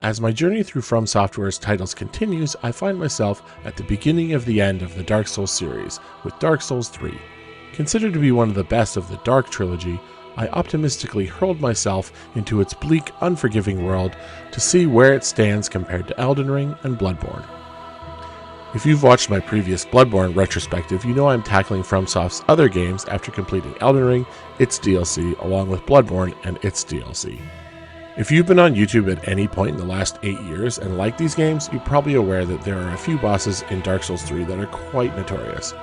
As my journey through FromSoftware's titles continues, I find myself at the beginning of the end of the Dark Souls series with Dark Souls 3. Considered to be one of the best of the Dark trilogy, I optimistically hurled myself into its bleak, unforgiving world to see where it stands compared to Eldenring and Bloodborne. If you've watched my previous Bloodborne retrospective, you know I'm tackling FromSoft's other games after completing Eldenring, its DLC, along with Bloodborne and its DLC. If you've been on YouTube at any point in the last 8 years and like these games, you're probably aware that there are a few bosses in Dark Souls 3 that are quite notorious.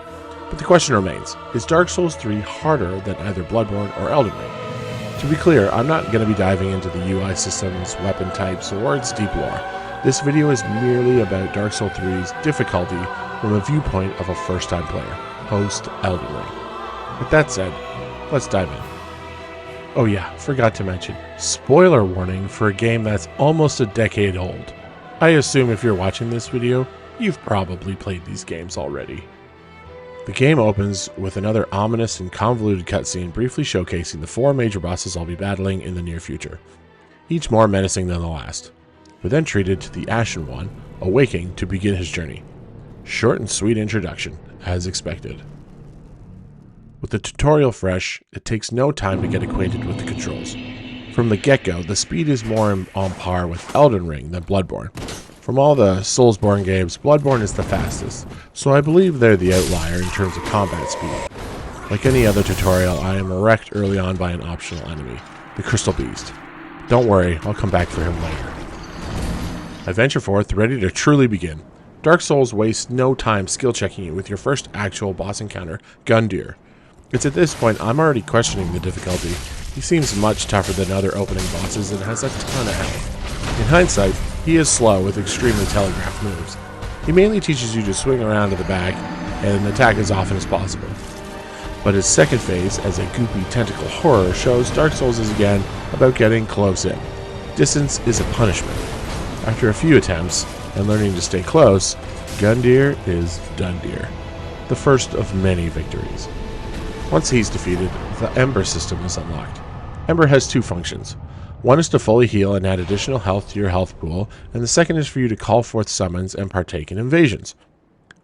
But the question remains, is Dark Souls 3 harder than either Bloodborne or Elden Ring? To be clear, I'm not going to be diving into the UI systems, weapon types, or its deep lore. This video is merely about Dark Souls 3's difficulty from a viewpoint of a first-time player, post Elden Ring. With that said, let's dive in. Oh yeah, forgot to mention, spoiler warning for a game that's almost a decade old. I assume if you're watching this video, you've probably played these games already. The game opens with another ominous and convoluted cutscene briefly showcasing the 4 major bosses I'll be battling in the near future, each more menacing than the last. We're then treated to the Ashen One, awaking to begin his journey. Short and sweet introduction, as expected. With the tutorial fresh, it takes no time to get acquainted with the controls. From the get-go, the speed is more on par with Elden Ring than Bloodborne. From all the soulsborne games, Bloodborne is the fastest, so I believe they're the outlier in terms of combat speed. Like any other tutorial, I am wrecked early on by an optional enemy, the Crystal Beast. Don't worry, I'll come back for him later. I venture forth, ready to truly begin. Dark Souls wastes no time skill checking you with your first actual boss encounter, Gundyr. It's at this point I'm already questioning the difficulty. He seems much tougher than other opening bosses and has a ton of health. In hindsight, he is slow with extremely telegraphed moves. He mainly teaches you to swing around to the back and attack as often as possible. But his second phase as a goopy tentacle horror shows Dark Souls is again about getting close in. Distance is a punishment. After a few attempts and learning to stay close, Gundyr is Dundyr, the first of many victories. Once he's defeated, the Ember system is unlocked. Ember has 2 functions. One is to fully heal and add additional health to your health pool, and the second is for you to call forth summons and partake in invasions.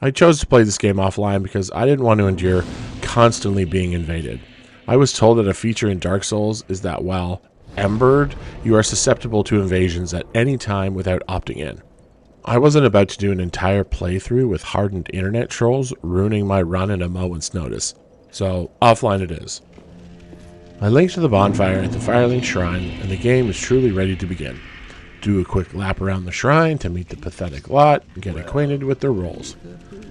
I chose to play this game offline because I didn't want to endure constantly being invaded. I was told that a feature in Dark Souls is that while embered, you are susceptible to invasions at any time without opting in. I wasn't about to do an entire playthrough with hardened internet trolls ruining my run at a moment's notice. So, offline it is. I link to the bonfire at the Firelink Shrine, and the game is truly ready to begin. Do a quick lap around the shrine to meet the pathetic lot, and get acquainted with their roles.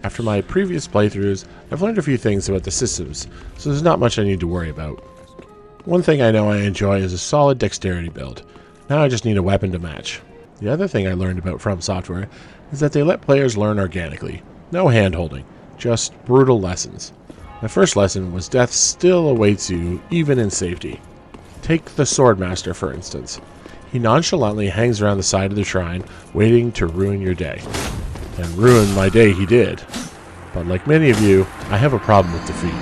After my previous playthroughs, I've learned a few things about the systems, so there's not much I need to worry about. One thing I know I enjoy is a solid dexterity build. Now I just need a weapon to match. The other thing I learned about FromSoftware is that they let players learn organically. No hand-holding, just brutal lessons. My first lesson was death still awaits you, even in safety. Take the Swordmaster, for instance. He nonchalantly hangs around the side of the shrine, waiting to ruin your day. And ruin my day he did. But like many of you, I have a problem with defeat.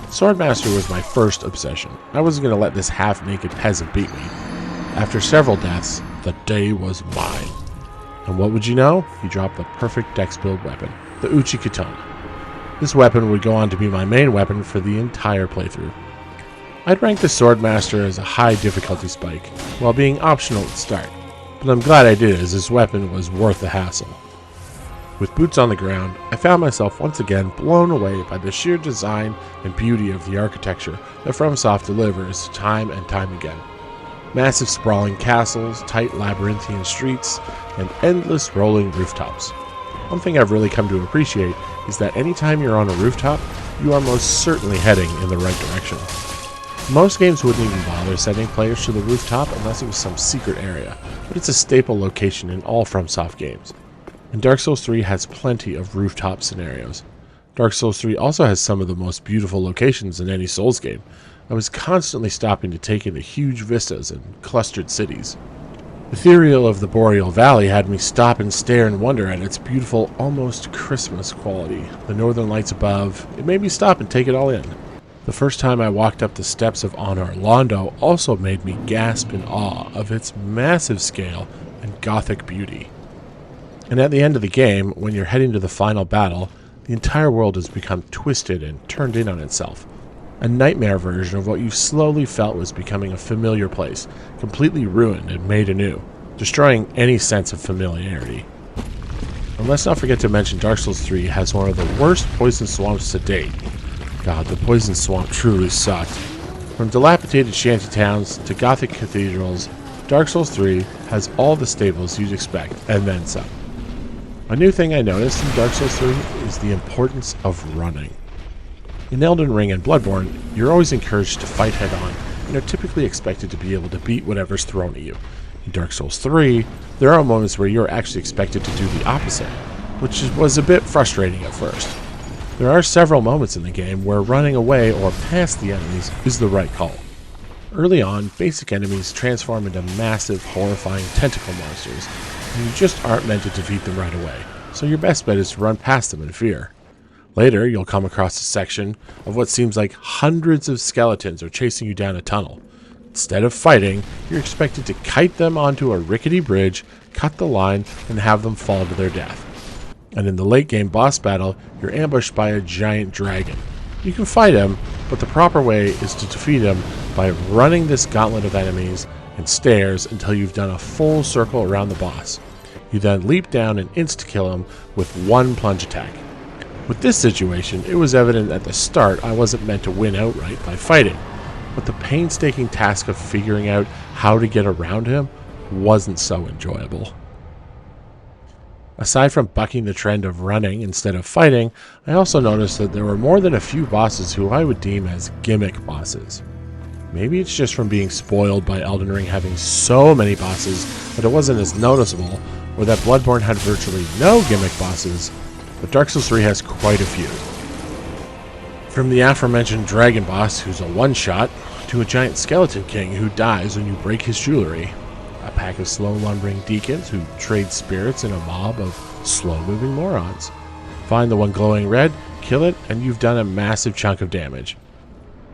Swordmaster was my first obsession. I wasn't going to let this half-naked peasant beat me. After several deaths, the day was mine. And what would you know? He dropped the perfect dex build weapon, the Uchi Katana. This weapon would go on to be my main weapon for the entire playthrough. I'd rank the Swordmaster as a high difficulty spike, while being optional at the start, but I'm glad I did as this weapon was worth the hassle. With boots on the ground, I found myself once again blown away by the sheer design and beauty of the architecture that FromSoft delivers time and time again. Massive sprawling castles, tight labyrinthian streets, and endless rolling rooftops. One thing I've really come to appreciate is that anytime you're on a rooftop, you are most certainly heading in the right direction. Most games wouldn't even bother sending players to the rooftop unless it was some secret area, but it's a staple location in all FromSoft games. And Dark Souls 3 has plenty of rooftop scenarios. Dark Souls 3 also has some of the most beautiful locations in any Souls game. I was constantly stopping to take in the huge vistas and clustered cities. Ethereal of the Boreal Valley had me stop and stare and wonder at its beautiful, almost Christmas quality. The northern lights above, it made me stop and take it all in. The first time I walked up the steps of Honor Londo also made me gasp in awe of its massive scale and gothic beauty. And at the end of the game, when you're heading to the final battle, the entire world has become twisted and turned in on itself. A nightmare version of what you slowly felt was becoming a familiar place, completely ruined and made anew, destroying any sense of familiarity. And let's not forget to mention Dark Souls 3 has one of the worst poison swamps to date. God, the poison swamp truly sucked. From dilapidated shanty towns to gothic cathedrals, Dark Souls 3 has all the staples you'd expect, and then some. A new thing I noticed in Dark Souls 3 is the importance of running. In Eldenring and Bloodborne, you're always encouraged to fight head-on, and are typically expected to be able to beat whatever's thrown at you. In Dark Souls 3, there are moments where you're actually expected to do the opposite, which was a bit frustrating at first. There are several moments in the game where running away or past the enemies is the right call. Early on, basic enemies transform into massive, horrifying tentacle monsters, and you just aren't meant to defeat them right away, so your best bet is to run past them in fear. Later, you'll come across a section of what seems like hundreds of skeletons are chasing you down a tunnel. Instead of fighting, you're expected to kite them onto a rickety bridge, cut the line, and have them fall to their death. And in the late game boss battle, you're ambushed by a giant dragon. You can fight him, but the proper way is to defeat him by running this gauntlet of enemies and stairs until you've done a full circle around the boss. You then leap down and insta-kill him with one plunge attack. With this situation, it was evident at the start I wasn't meant to win outright by fighting, but the painstaking task of figuring out how to get around him wasn't so enjoyable. Aside from bucking the trend of running instead of fighting, I also noticed that there were more than a few bosses who I would deem as gimmick bosses. Maybe it's just from being spoiled by Eldenring having so many bosses that it wasn't as noticeable, or that Bloodborne had virtually no gimmick bosses, but Dark Souls 3 has quite a few. From the aforementioned dragon boss who's a one-shot, to a giant skeleton king who dies when you break his jewelry, a pack of slow-lumbering deacons who trade spirits in a mob of slow-moving morons. Find the one glowing red, kill it, and you've done a massive chunk of damage.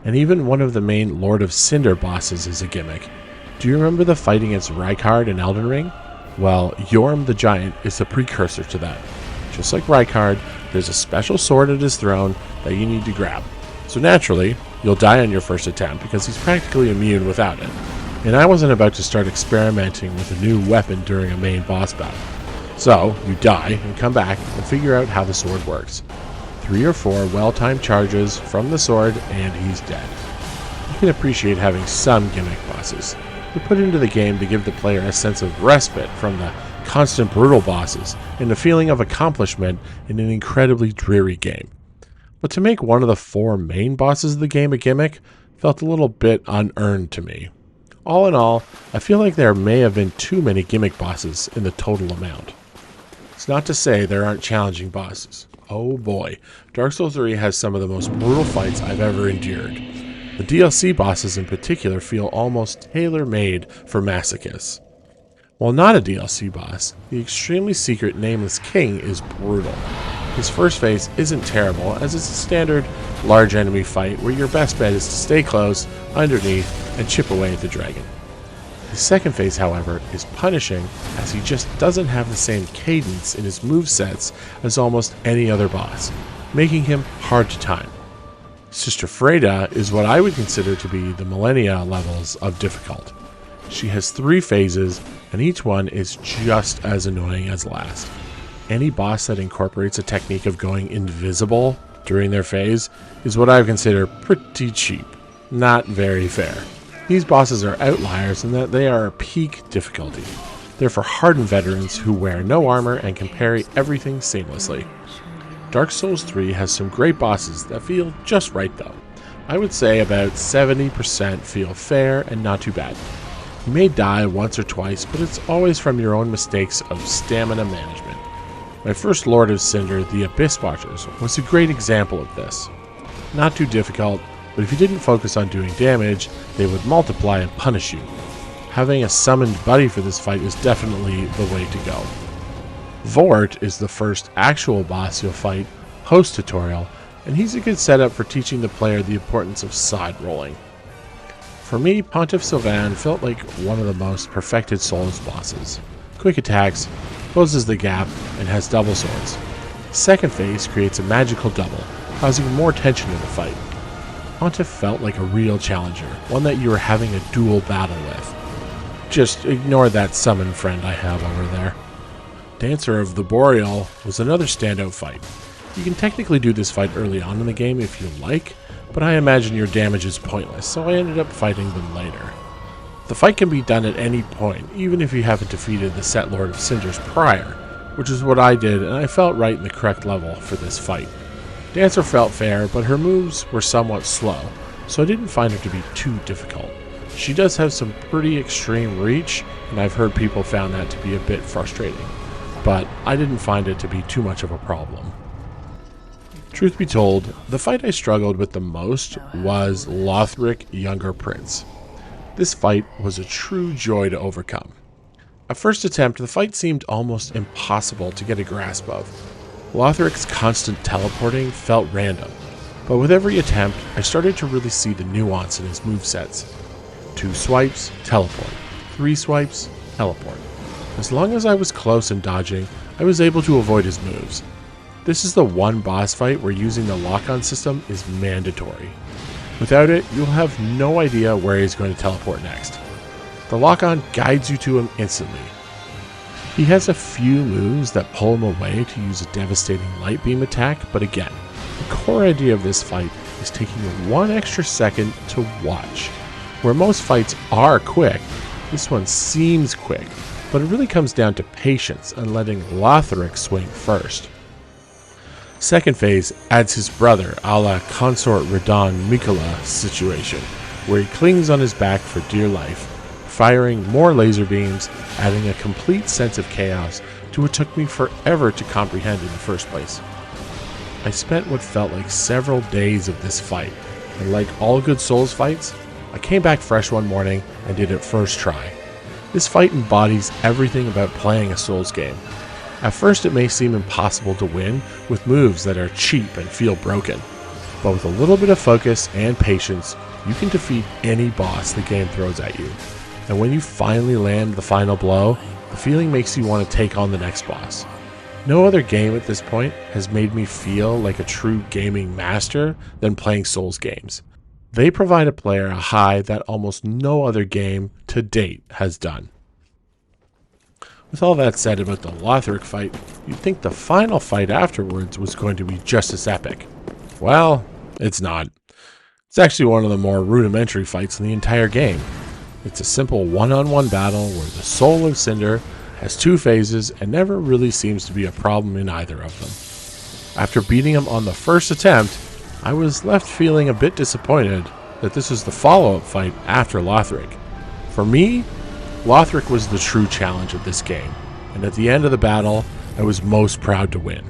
And even one of the main Lord of Cinder bosses is a gimmick. Do you remember the fight against Rykard in Eldenring? Well, Yorm the Giant is the precursor to that. Just like Rykard, there's a special sword at his throne that you need to grab. So naturally, you'll die on your first attempt because he's practically immune without it. And I wasn't about to start experimenting with a new weapon during a main boss battle. So, you die and come back and figure out how the sword works. 3 or 4 well-timed charges from the sword and he's dead. You can appreciate having some gimmick bosses. They're put into the game to give the player a sense of respite from the constant brutal bosses and a feeling of accomplishment in an incredibly dreary game. But to make one of the 4 main bosses of the game a gimmick felt a little bit unearned to me. All in all, I feel like there may have been too many gimmick bosses in the total amount. It's not to say there aren't challenging bosses. Oh boy, Dark Souls 3 has some of the most brutal fights I've ever endured. The DLC bosses in particular feel almost tailor-made for masochists. While not a DLC boss, the extremely secret Nameless King is brutal. His first phase isn't terrible, as it's a standard large enemy fight where your best bet is to stay close, underneath, and chip away at the dragon. His second phase, however, is punishing, as he just doesn't have the same cadence in his movesets as almost any other boss, making him hard to time. Sister Freda is what I would consider to be the Millennia levels of difficult. She has 3 phases, and each one is just as annoying as last. Any boss that incorporates a technique of going invisible during their phase is what I would consider pretty cheap, not very fair. These bosses are outliers in that they are peak difficulty. They're for hardened veterans who wear no armor and can parry everything seamlessly. Dark Souls 3 has some great bosses that feel just right though. I would say about 70% feel fair and not too bad. You may die once or twice, but it's always from your own mistakes of stamina management. My first Lord of Cinder, the Abyss Watchers, was a great example of this. Not too difficult, but if you didn't focus on doing damage, they would multiply and punish you. Having a summoned buddy for this fight is definitely the way to go. Vort is the first actual boss you'll fight post-tutorial, and he's a good setup for teaching the player the importance of side rolling. For me, Pontiff Sylvain felt like one of the most perfected Souls bosses. quick attacks, closes the gap, and has double swords. Second phase creates a magical double, causing more tension in the fight. Pontiff felt like a real challenger, one that you were having a dual battle with. Just ignore that summon friend I have over there. Dancer of the Boreal was another standout fight. You can technically do this fight early on in the game if you like, but I imagine your damage is pointless, so I ended up fighting them later. The fight can be done at any point, even if you haven't defeated the Set Lord of Cinders prior, which is what I did, and I felt right in the correct level for this fight. Dancer felt fair, but her moves were somewhat slow, so I didn't find her to be too difficult. She does have some pretty extreme reach, and I've heard people found that to be a bit frustrating, but I didn't find it to be too much of a problem. Truth be told, the fight I struggled with the most was Lothric Younger Prince. This fight was a true joy to overcome. At first attempt, the fight seemed almost impossible to get a grasp of. Lothric's constant teleporting felt random, but with every attempt, I started to really see the nuance in his movesets. 2 swipes, teleport. 3 swipes, teleport. As long as I was close and dodging, I was able to avoid his moves. This is the one boss fight where using the lock-on system is mandatory. Without it, you'll have no idea where he's going to teleport next. The lock-on guides you to him instantly. He has a few moves that pull him away to use a devastating light beam attack, but again, the core idea of this fight is taking 1 extra second to watch. Where most fights are quick, this one seems quick, but it really comes down to patience and letting Lothric swing first. Second phase adds his brother a la Consort Radon Mikola situation, where he clings on his back for dear life, firing more laser beams, adding a complete sense of chaos to what took me forever to comprehend in the first place. I spent what felt like several days of this fight, and like all good Souls fights, I came back fresh one morning and did it first try. This fight embodies everything about playing a Souls game. At first it may seem impossible to win with moves that are cheap and feel broken, but with a little bit of focus and patience, you can defeat any boss the game throws at you. And when you finally land the final blow, the feeling makes you want to take on the next boss. No other game at this point has made me feel like a true gaming master than playing Souls games. They provide a player a high that almost no other game to date has done. With all that said about the Lothric fight, you'd think the final fight afterwards was going to be just as epic. Well, it's not. It's actually one of the more rudimentary fights in the entire game. It's a simple one-on-one battle where the Soul of Cinder has 2 phases and never really seems to be a problem in either of them. After beating him on the first attempt, I was left feeling a bit disappointed that this was the follow-up fight after Lothric. For me, Lothric was the true challenge of this game, and at the end of the battle, I was most proud to win.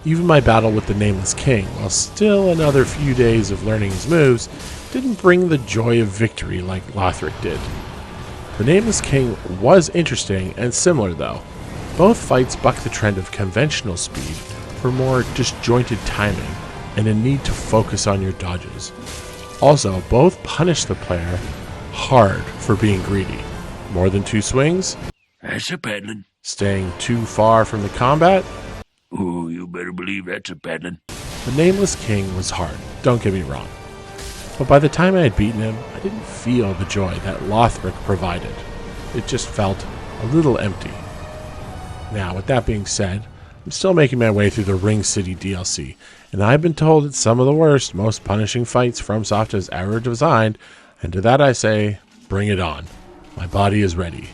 Even my battle with the Nameless King, while still another few days of learning his moves, didn't bring the joy of victory like Lothric did. The Nameless King was interesting and similar though. Both fights buck the trend of conventional speed for more disjointed timing and a need to focus on your dodges. Also, both punish the player hard for being greedy. More than 2 swings? That's a peddling. Staying too far from the combat? Ooh, you better believe that's a peddling. The Nameless King was hard, don't get me wrong. But by the time I had beaten him, I didn't feel the joy that Lothric provided. It just felt a little empty. Now, with that being said, I'm still making my way through the Ring City DLC, and I've been told it's some of the worst, most punishing fights FromSoftware has ever designed, and to that I say, bring it on. My body is ready.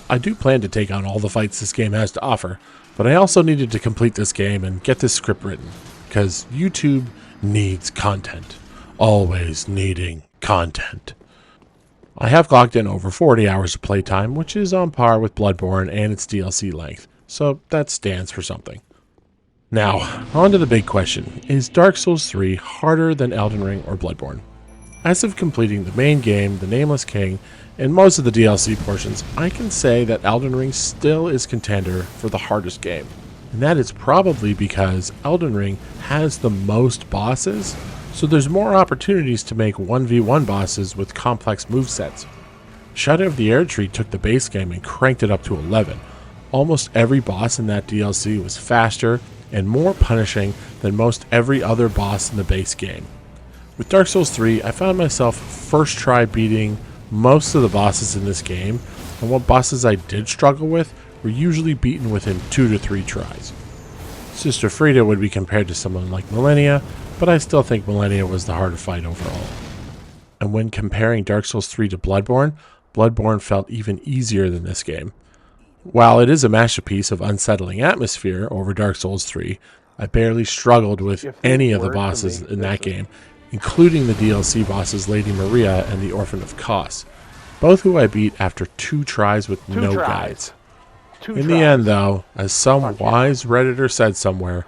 I do plan to take on all the fights this game has to offer, but I also needed to complete this game and get this script written, because YouTube needs content. Always needing content. I have clocked in over 40 hours of playtime, which is on par with Bloodborne and its DLC length, so that stands for something. Now, on to the big question. Is Dark Souls 3 harder than Eldenring or Bloodborne? As of completing the main game, the Nameless King, and most of the DLC portions, I can say that Elden Ring still is contender for the hardest game. And that is probably because Elden Ring has the most bosses, so there's more opportunities to make 1v1 bosses with complex movesets. Shadow of the Erdtree took the base game and cranked it up to 11. Almost every boss in that DLC was faster and more punishing than most every other boss in the base game. With Dark Souls 3, I found myself first try beating most of the bosses in this game, and what bosses I did struggle with were usually beaten within 2 to 3 tries. Sister Frida would be compared to someone like Millennia, but I still think Millennia was the harder fight overall. And when comparing Dark Souls 3 to Bloodborne, Bloodborne felt even easier than this game. While it is a masterpiece of unsettling atmosphere over Dark Souls 3, I barely struggled with any of the bosses in that game, including the DLC bosses Lady Maria and the Orphan of Kos, both who I beat after 2 tries with no guides. In the end, though, as some wise Redditor said somewhere,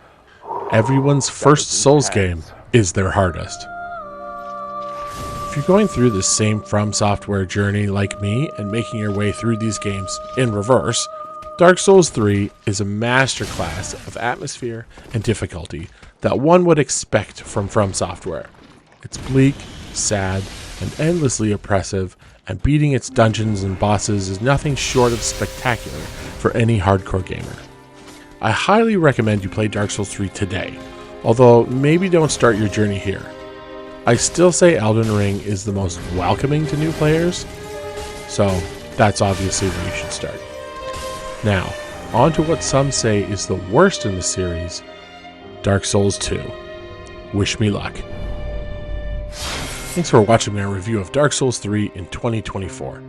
everyone's first Souls game is their hardest. If you're going through the same FromSoftware journey like me and making your way through these games in reverse, Dark Souls 3 is a masterclass of atmosphere and difficulty that one would expect from FromSoftware. It's bleak, sad, and endlessly oppressive, and beating its dungeons and bosses is nothing short of spectacular for any hardcore gamer. I highly recommend you play Dark Souls 3 today, although maybe don't start your journey here. I still say Eldenring is the most welcoming to new players, so that's obviously where you should start. Now, on to what some say is the worst in the series, Dark Souls 2. Wish me luck. Thanks for watching my review of Dark Souls 3 in 2024.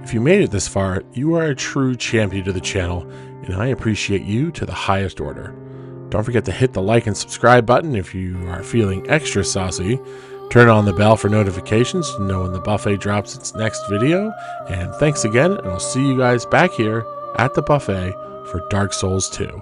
If you made it this far, you are a true champion to the channel, and I appreciate you to the highest order. Don't forget to hit the like and subscribe button if you are feeling extra saucy. Turn on the bell for notifications to know when the buffet drops its next video. And thanks again, and I'll see you guys back here at the buffet for Dark Souls 2.